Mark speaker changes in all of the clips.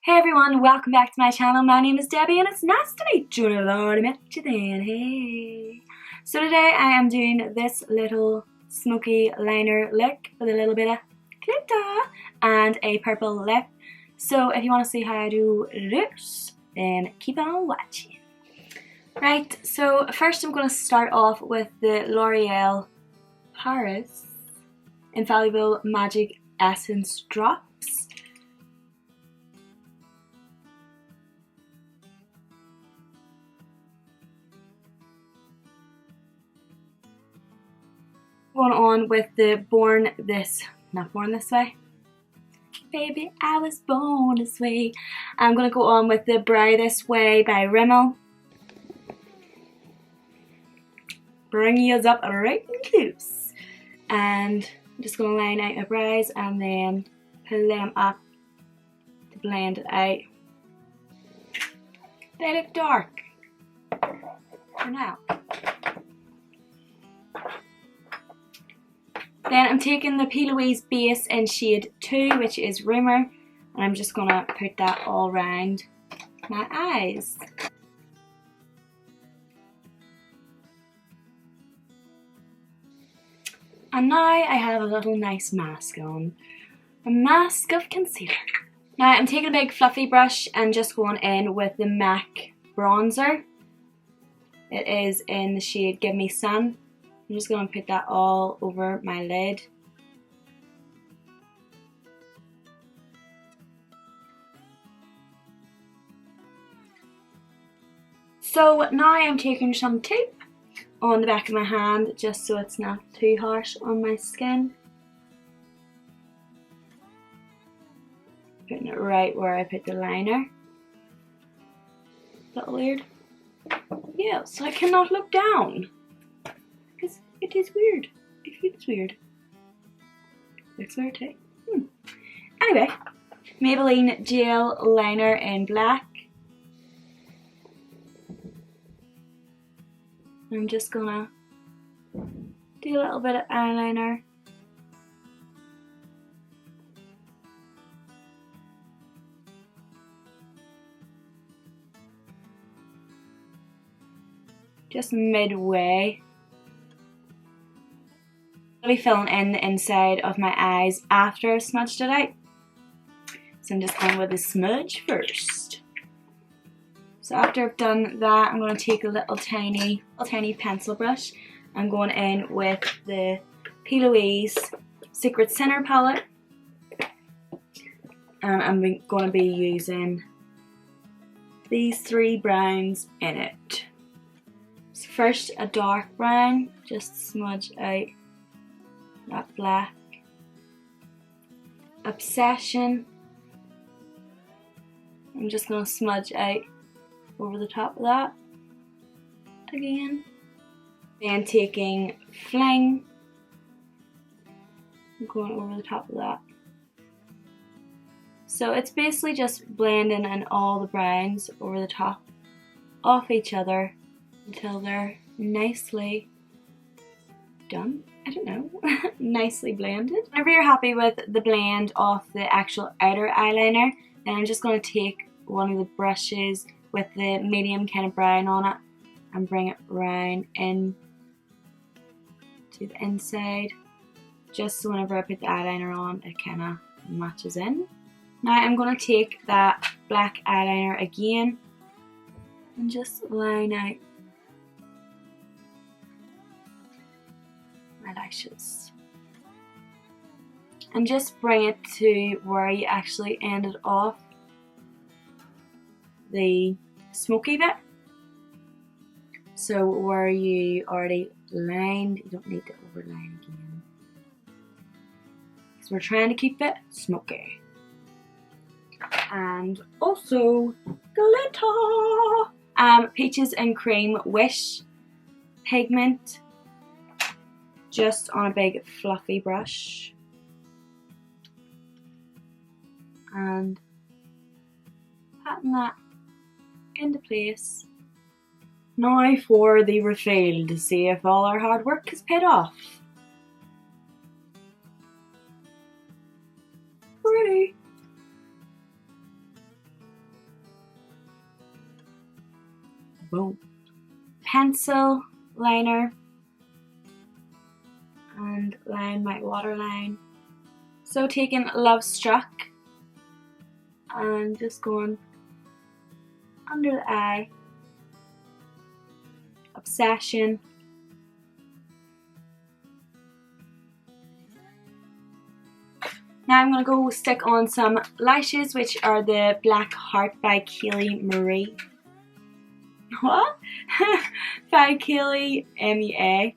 Speaker 1: Hey everyone, welcome back to my channel. My name is Debbie and it's nice to meet you. Lord, I met you then. Hey. So today I am doing this little smoky liner look with a little bit of glitter and a purple lip. So if you want to see how I do this, then keep on watching. Right, so first I'm going to start off with the L'Oreal Paris Infallible Magic Essence Drops. Going on with the not Born This Way. Baby, I was born this way. I'm gonna go on with the Brow This Way by Rimmel. Bring yours up right and close. And I'm just gonna line out my brows and then pull them up to blend it out. They look dark for now. Then I'm taking the P. Louise base in shade 2, which is Rumor, and I'm just going to put that all around my eyes. And now I have a little nice mask on. A mask of concealer. Now I'm taking a big fluffy brush and just going in with the MAC bronzer. It is in the shade Give Me Sun. I'm just going to put that all over my lid. So now I'm taking some tape on the back of my hand just so it's not too harsh on my skin. Putting it right where I put the liner. A little weird. Yeah, so I cannot look down. Because it is weird. It feels weird. Looks weird too. Anyway, Maybelline Gel Liner in black. I'm just gonna do a little bit of eyeliner. Just midway. I'll be filling in the inside of my eyes after I've smudged it out. So I'm just going with the smudge first. So after I've done that, I'm going to take a little tiny pencil brush. I'm going in with the P. Louise Secret Center palette. And I'm going to be using these 3 browns in it. So first a dark brown, just smudge out that black. Obsession, I'm just going to smudge out over the top of that again. Then taking Fling, I'm going over the top of that. So it's basically just blending in all the browns over the top of each other until they're nicely done. I don't know, nicely blended. Whenever you're happy with the blend of the actual outer eyeliner, then I'm just going to take one of the brushes with the medium kind of brown on it and bring it round in to the inside, just so whenever I put the eyeliner on, it kind of matches in. Now I'm going to take that black eyeliner again and just line out my lashes. And just bring it to where you actually ended off the smoky bit. So where you already lined, you don't need to overline again. Because we're trying to keep it smoky. And also glitter! Peaches and Cream Wish pigment. Just on a big fluffy brush. And patting that into place. Now for the refill to see if all our hard work has paid off. Pretty. boom, pencil liner and line my waterline. So taking Love Struck and just going under the eye, Obsession, now I'm going to go stick on some lashes, which are the Black Heart by Kaylee Marie. What? By Kaylee MEA.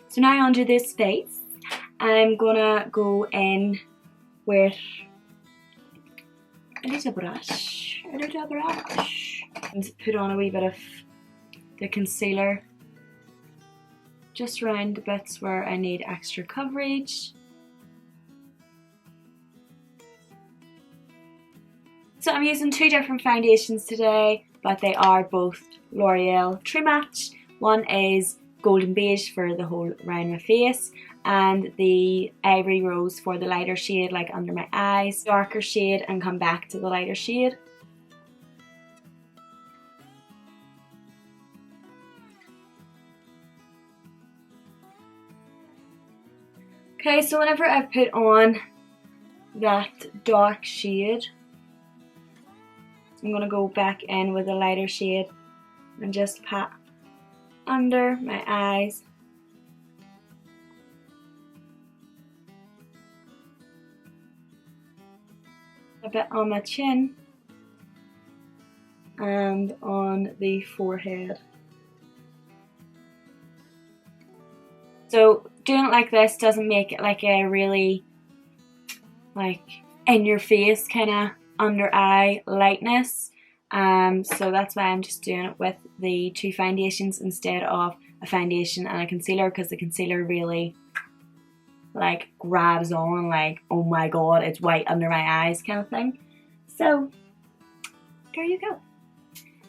Speaker 1: So now under this face, I'm gonna go in with a little brush, and put on a wee bit of the concealer just around the bits where I need extra coverage. So I'm using two different foundations today, but they are both L'Oreal True Match. One is Golden Beige for the whole around my face, and the Ivory Rose for the lighter shade, like under my eyes, darker shade, and come back to the lighter shade. Okay, so whenever I've put on that dark shade, I'm going to go back in with a lighter shade and just pat under my eyes. A bit on my chin and on the forehead. So doing it like this doesn't make it like a really like in your face kind of under eye lightness, so that's why I'm just doing it with the two foundations instead of a foundation and a concealer, because the concealer really like grabs on, like, oh my god, it's white under my eyes kind of thing. So there you go.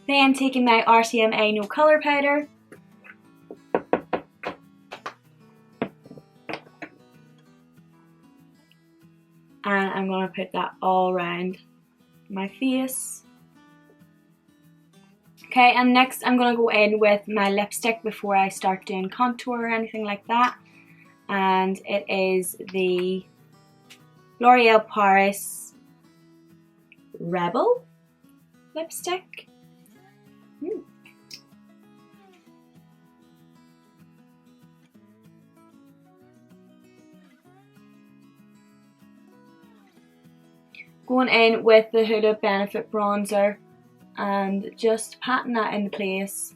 Speaker 1: Then taking my RTMA No Colour Powder, and I'm going to put that all around my face. Okay, and next I'm going to go in with my lipstick before I start doing contour or anything like that. And it is the L'Oreal Paris Rebel lipstick. Going in with the Huda Benefit bronzer and just patting that in place,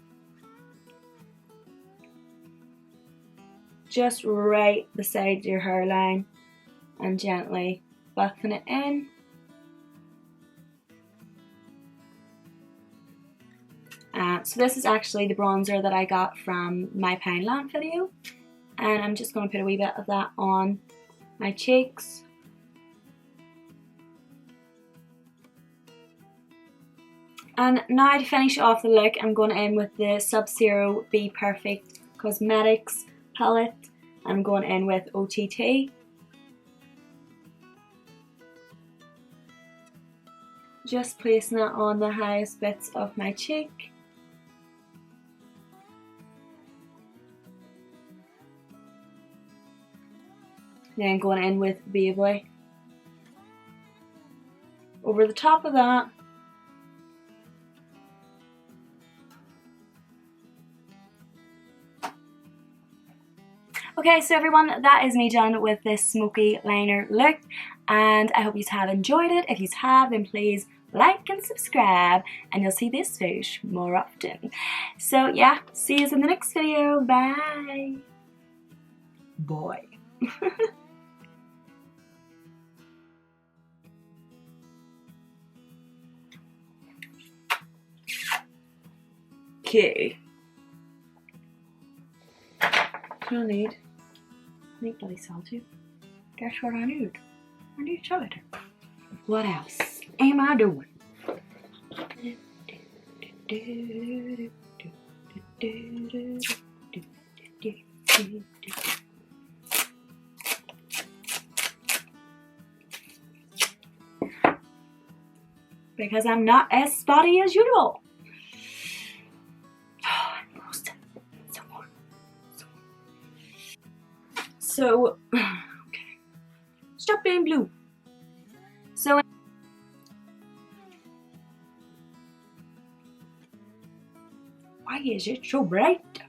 Speaker 1: just right beside your hairline, and gently buffing it in. So this is actually the bronzer that I got from my Poundland video, and I'm just going to put a wee bit of that on my cheeks. And now to finish off the look, I'm going in with the Sub-Zero Be Perfect Cosmetics palette. I'm going in with OTT. Just placing it on the highest bits of my cheek. Then going in with Baby over the top of that. Okay, so everyone, that is me done with this smoky liner look, and I hope you have enjoyed it. If you have, then please like and subscribe, and you'll see this fish more often. So yeah, see you in the next video. Bye. Boy. Okay. I need bloody salty. Guess what I need? I need salad. What else am I doing? because I'm not as spotty as usual. So, okay. Stop being blue. So, why is it so bright?